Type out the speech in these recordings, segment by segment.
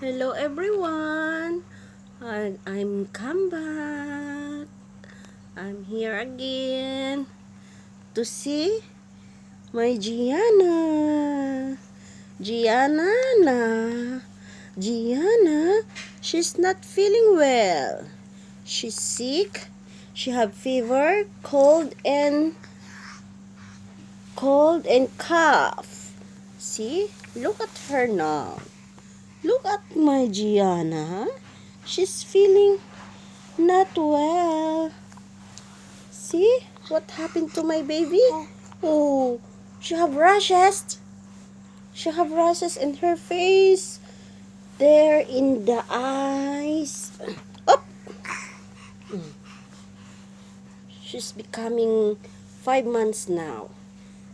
Hello everyone, I'm come back. I'm here again to see my Gianna. Gianna na. Gianna, she's not feeling well. She's sick. She have fever, cold and cough. See? Look at her now. Look at my Gianna. She's feeling not well. See what happened to my baby? Oh, she have rashes. She have rashes in her face. There in the eyes. Up. She's becoming 5 months now.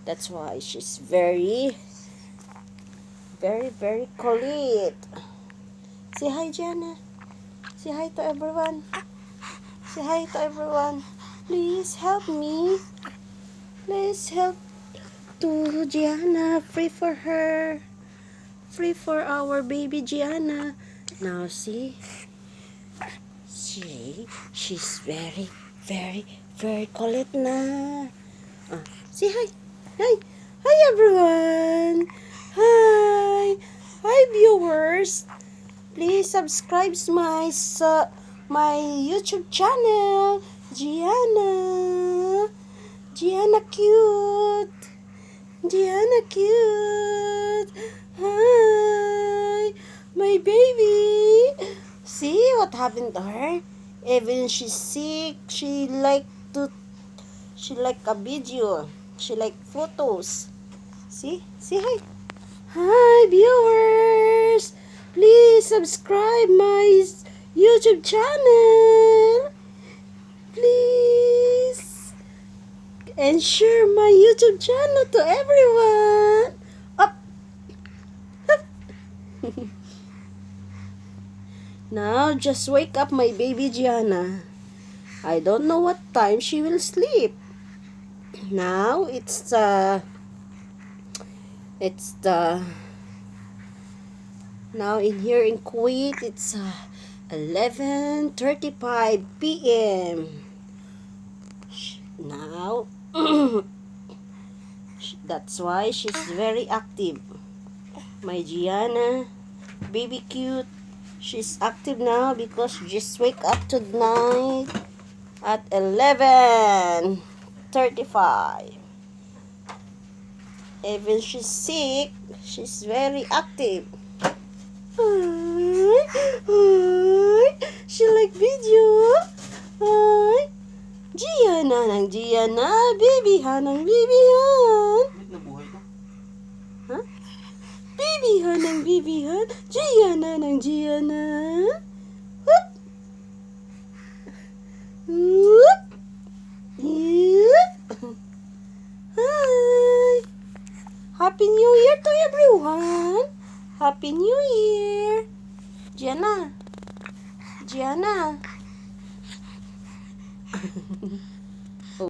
That's why she's very cold. Say hi, Gianna. Say hi to everyone. Say hi to everyone. Please help me. Please help to Gianna. Free for her. Free for our baby Gianna. Now see. She's very cold na. Say hi. Hi. Hi everyone. Hi. Hi viewers. Please subscribe my YouTube channel. Gianna. Gianna cute. Gianna cute. Hi. My baby. See what happened to her? Even she's sick, she like a video. She like photos. See? Say hi. Hi viewers. Please subscribe my YouTube channel. Please. And share my YouTube channel to everyone. Up. Up. Now just wake up my baby Gianna. I don't know what time she will sleep. Now it's now in here in Kuwait it's 11:35 p.m. Now that's why she's very active. My Gianna, baby cute. She's active now because she just wake up tonight at 11:35. Even she's sick, she's very active. Hi, hi. She like video. Hi. Gianna ng Gianna, babyhan ng babyhan. Huh? Babyhan ng babyhan, Gianna ng Gianna. Whoop. Whoop. Yep. Hi. Happy New Year to everyone. Happy New Year. Gianna. Gianna.